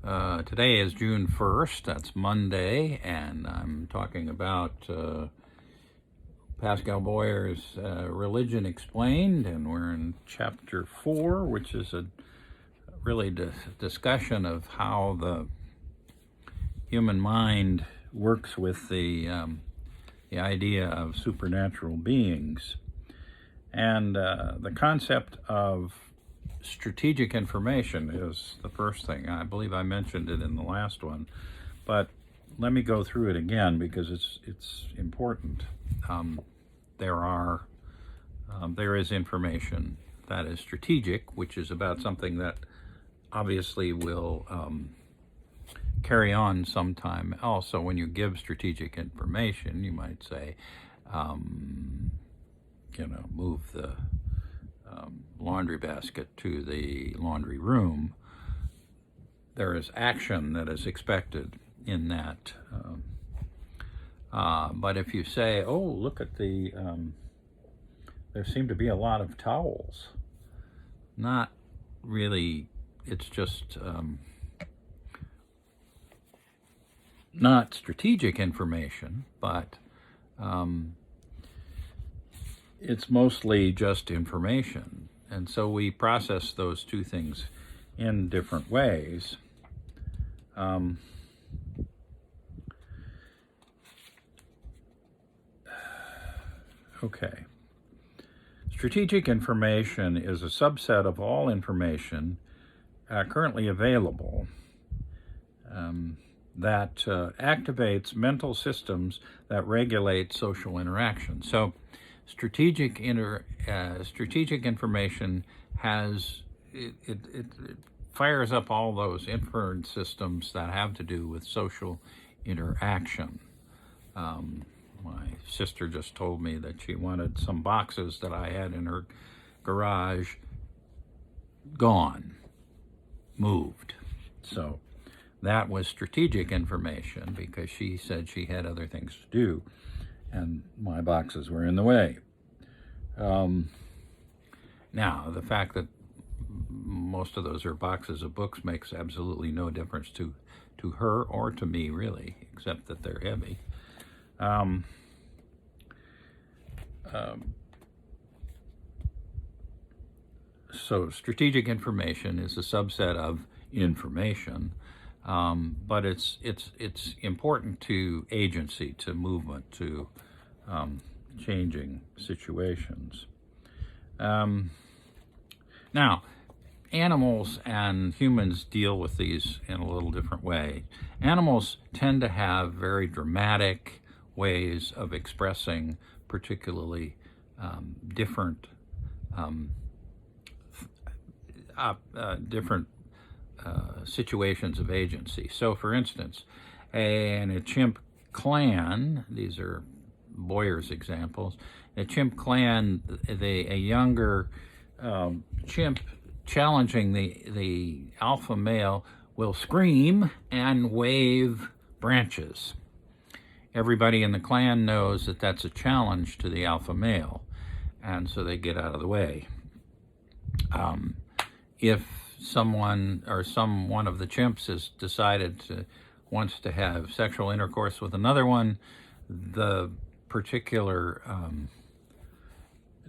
Today is June 1st, that's Monday, and I'm talking about Pascal Boyer's Religion Explained, and we're in chapter 4, which is a really discussion of how the human mind works with the idea of supernatural beings. And the concept of strategic information is the first thing. I believe I mentioned it in the last one, but let me go through it again because it's important. There is information that is strategic, which is about something that obviously will carry on sometime else. So when you give strategic information, you might say, move the laundry basket to the laundry room. There is action that is expected in that. But if you say, oh, look at there seem to be a lot of towels. Not really, it's just not strategic information, but it's mostly just information. And so we process those two things in different ways. Okay. Strategic information is a subset of all information currently available that activates mental systems that regulate social interaction. So strategic information has it fires up all those inference systems that have to do with social interaction. My sister just told me that she wanted some boxes that I had in her garage gone, moved. So that was strategic information because she said she had other things to do and my boxes were in the way. Now, the fact that most of those are boxes of books makes absolutely no difference to her or to me, really, except that they're heavy. So strategic information is a subset of information, but it's important to agency, to movement, to changing situations. Now, animals and humans deal with these in a little different way. Animals tend to have very dramatic ways of expressing particularly different situations of agency. So, for instance, in a chimp clan, these are Boyer's examples, a chimp clan, a younger chimp challenging the alpha male will scream and wave branches. Everybody in the clan knows that that's a challenge to the alpha male, and so they get out of the way. If someone or one of the chimps has wants to have sexual intercourse with another one, the particular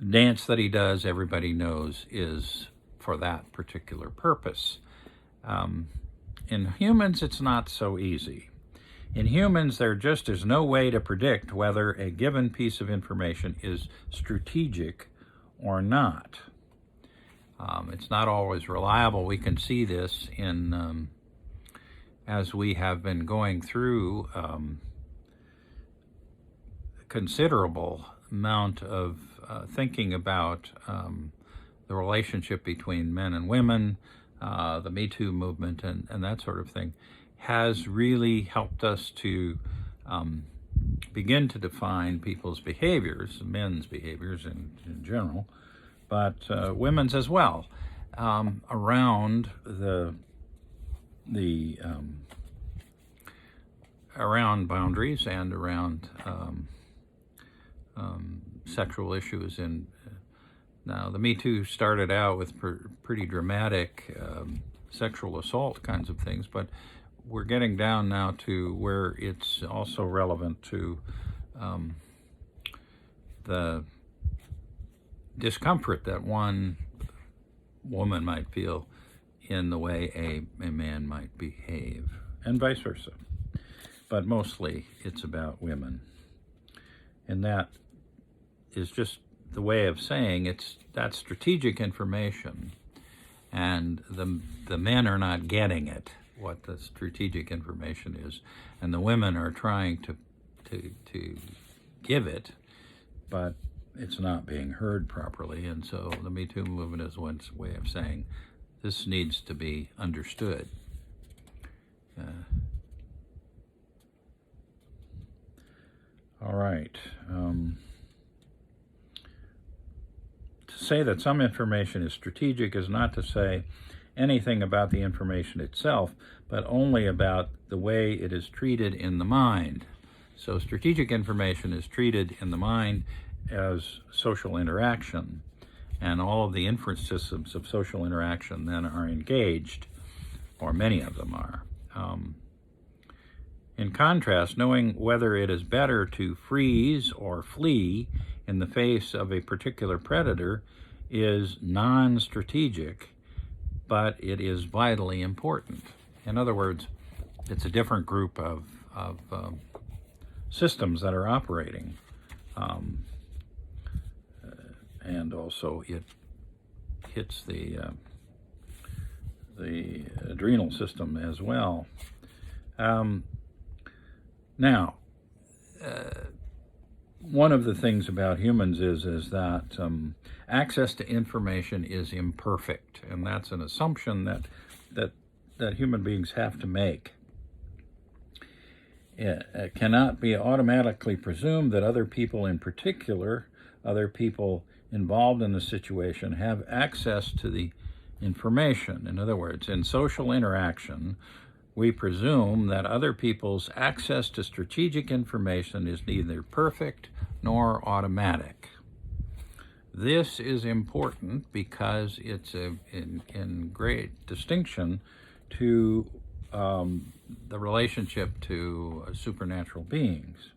dance that he does, everybody knows, is for that particular purpose. In humans, it's not so easy. In humans, there just is no way to predict whether a given piece of information is strategic or not. It's not always reliable. We can see this in as we have been going through considerable amount of thinking about the relationship between men and women, the Me Too movement, and that sort of thing, has really helped us to begin to define people's behaviors, men's behaviors in general, but women's as well, around around boundaries and around sexual issues. And now the Me Too started out with pretty dramatic sexual assault kinds of things, but we're getting down now to where it's also relevant to the discomfort that one woman might feel in the way a man might behave, and vice versa. But mostly it's about women. And that is just the way of saying that's strategic information, and the men are not getting it, what the strategic information is, and the women are trying to give it, but it's not being heard properly. And so the Me Too movement is one way of saying this needs to be understood. All right. To say that some information is strategic is not to say anything about the information itself, but only about the way it is treated in the mind. So strategic information is treated in the mind as social interaction, and all of the inference systems of social interaction then are engaged, or many of them are. In contrast, knowing whether it is better to freeze or flee in the face of a particular predator is non-strategic, but it is vitally important. In other words, it's a different group of systems that are operating. And also it hits the adrenal system as well. Now, one of the things about humans is that access to information is imperfect, and that's an assumption that human beings have to make. It cannot be automatically presumed that other people, in particular, other people involved in the situation, have access to the information. In other words, in social interaction, we presume that other people's access to strategic information is neither perfect nor automatic. This is important because it's in great distinction to the relationship to supernatural beings.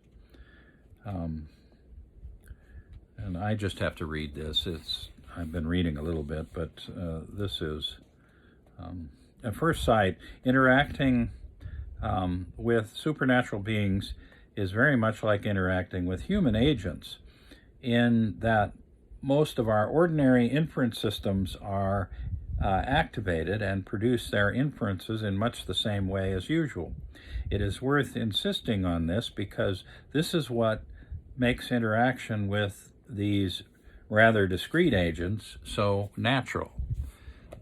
And I just have to read this. I've been reading a little bit, but this is, at first sight, interacting with supernatural beings is very much like interacting with human agents, in that most of our ordinary inference systems are activated and produce their inferences in much the same way as usual. It is worth insisting on this because this is what makes interaction with these rather discrete agents so natural.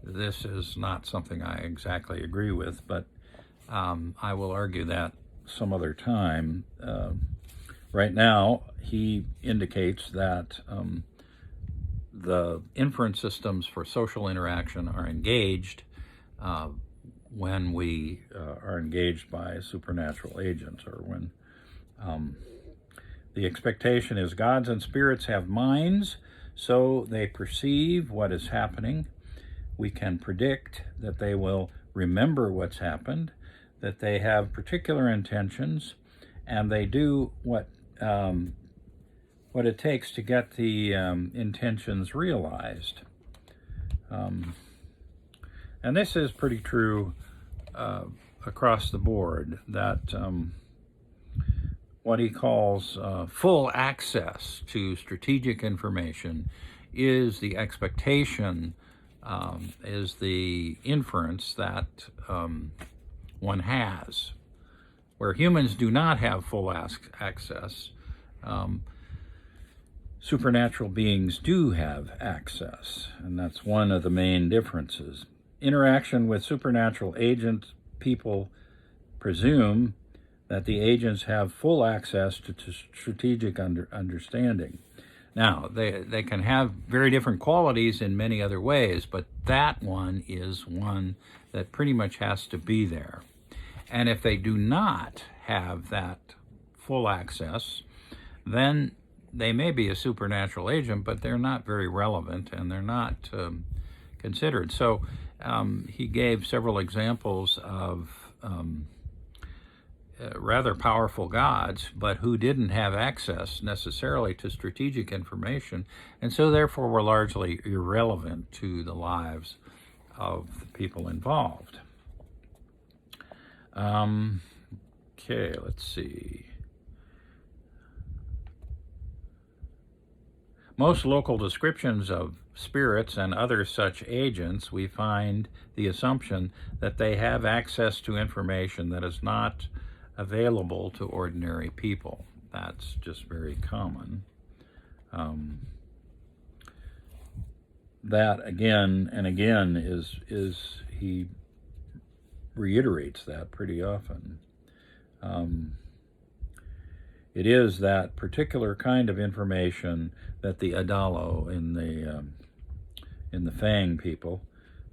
This is not something I exactly agree with, but I will argue that some other time. Right now, he indicates that the inference systems for social interaction are engaged when we are engaged by supernatural agents, or when the expectation is gods and spirits have minds, so they perceive what is happening. We can predict that they will remember what's happened, that they have particular intentions, and they do what it takes to get the intentions realized. And this is pretty true across the board, that what he calls full access to strategic information is the expectation, is the inference that one has. Where humans do not have full access, supernatural beings do have access, and that's one of the main differences. Interaction with supernatural agents, people presume that the agents have full access to strategic understanding. Now, they can have very different qualities in many other ways, but that one is one that pretty much has to be there. And if they do not have that full access, then they may be a supernatural agent, but they're not very relevant, and they're not considered. So he gave several examples of rather powerful gods, but who didn't have access necessarily to strategic information, and so therefore were largely irrelevant to the lives of the people involved. Okay, let's see. Most local descriptions of spirits and other such agents, we find the assumption that they have access to information that is not available to ordinary people. That's just very common. That again and again is he reiterates that pretty often. It is that particular kind of information that the Adalo in the Fang people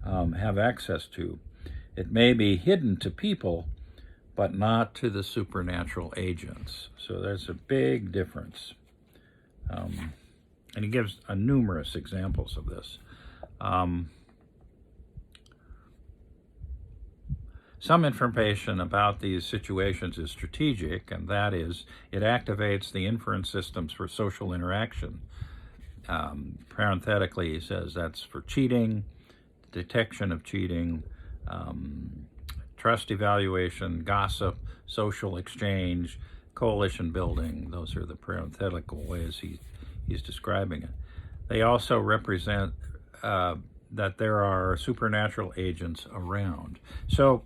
have access to. It may be hidden to people, but not to the supernatural agents. So there's a big difference. And he gives numerous examples of this. Some information about these situations is strategic, and that is, it activates the inference systems for social interaction. Parenthetically, he says that's for cheating, detection of cheating, trust evaluation, gossip, social exchange, coalition building. Those are the parenthetical ways he's describing it. They also represent that there are supernatural agents around. So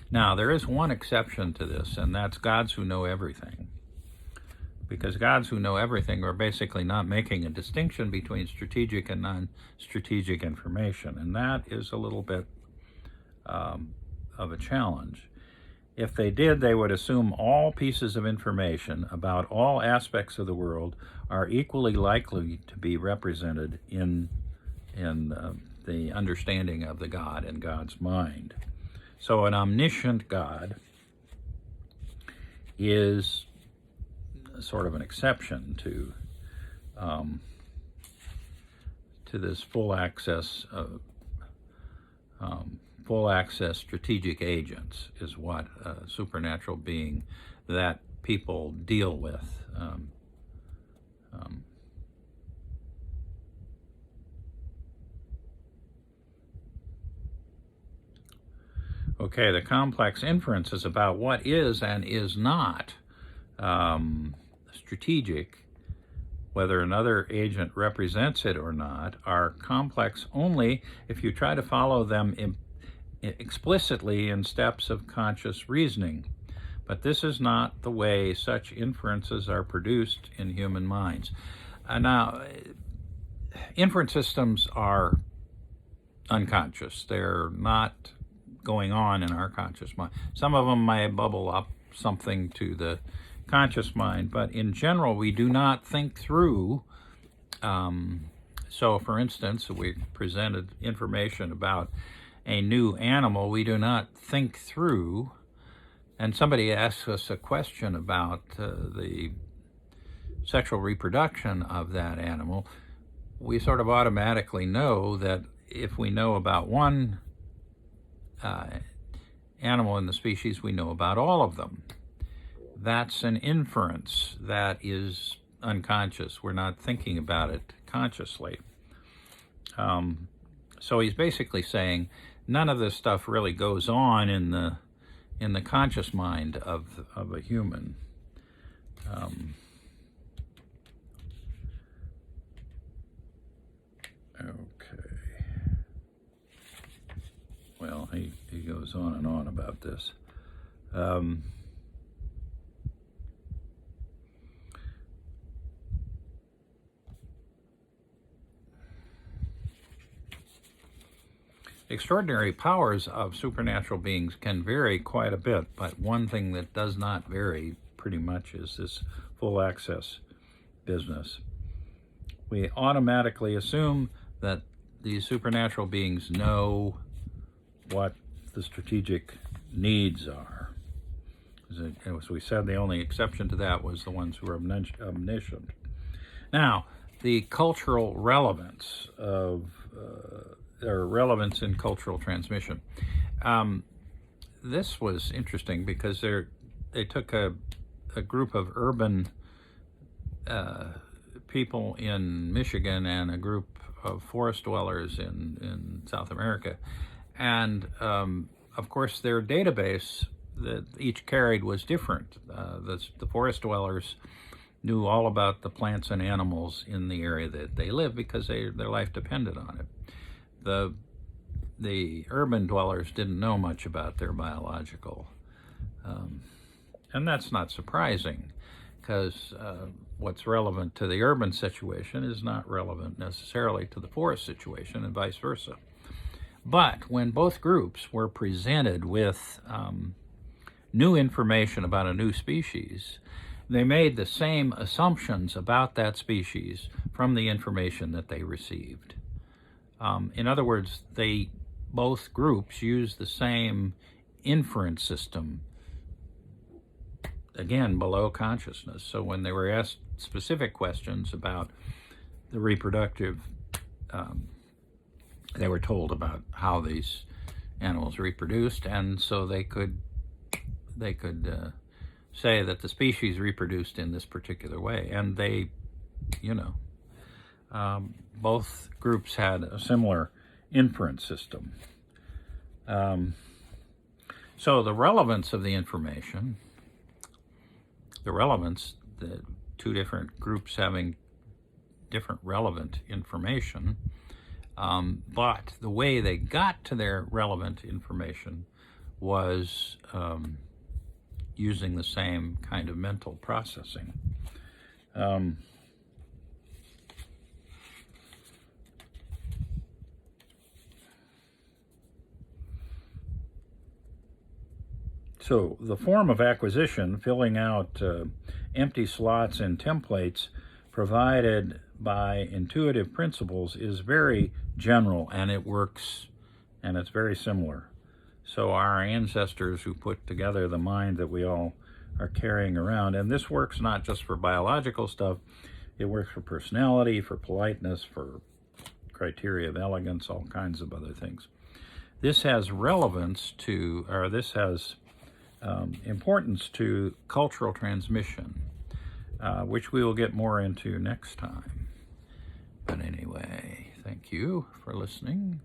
now there is one exception to this, and that's gods who know everything. Because gods who know everything are basically not making a distinction between strategic and non-strategic information, and that is a little bit of a challenge. If they did, they would assume all pieces of information about all aspects of the world are equally likely to be represented in the understanding of the God and God's mind. So an omniscient God is sort of an exception to this full access strategic agents is what a supernatural being that people deal with. Okay, the complex inference is about what is and is not strategic, whether another agent represents it or not, are complex only if you try to follow them explicitly in steps of conscious reasoning. But this is not the way such inferences are produced in human minds. Now, inference systems are unconscious. They're not going on in our conscious mind. Some of them may bubble up something to the conscious mind, but in general, we do not think through. So, for instance, we presented information about a new animal. We do not think through, and somebody asks us a question about the sexual reproduction of that animal, we sort of automatically know that if we know about one animal in the species, we know about all of them. That's an inference that is unconscious. We're not thinking about it consciously. So he's basically saying none of this stuff really goes on in the conscious mind of a human. Okay. Well, he goes on and on about this. Extraordinary powers of supernatural beings can vary quite a bit, but one thing that does not vary pretty much is this full access business. We automatically assume that these supernatural beings know what the strategic needs are. As we said, the only exception to that was the ones who are omniscient. Now, the cultural relevance of or relevance in cultural transmission. This was interesting because they took a group of urban people in Michigan and a group of forest dwellers in South America, and of course their database that each carried was different. The forest dwellers knew all about the plants and animals in the area that they lived because their life depended on it. The urban dwellers didn't know much about their biological, and that's not surprising, because what's relevant to the urban situation is not relevant necessarily to the forest situation, and vice versa. But when both groups were presented with new information about a new species, they made the same assumptions about that species from the information that they received. In other words, both groups used the same inference system, again, below consciousness. So when they were asked specific questions about the reproductive, they were told about how these animals reproduced, and so they could say that the species reproduced in this particular way. And they, both groups had a similar inference system. So the relevance of the information, the two different groups having different relevant information, but the way they got to their relevant information was using the same kind of mental processing. So the form of acquisition, filling out empty slots in templates provided by intuitive principles, is very general, and it works, and it's very similar. So our ancestors who put together the mind that we all are carrying around, and this works not just for biological stuff, it works for personality, for politeness, for criteria of elegance, all kinds of other things. This has relevance to, or this has importance to cultural transmission, which we will get more into next time. But anyway, thank you for listening.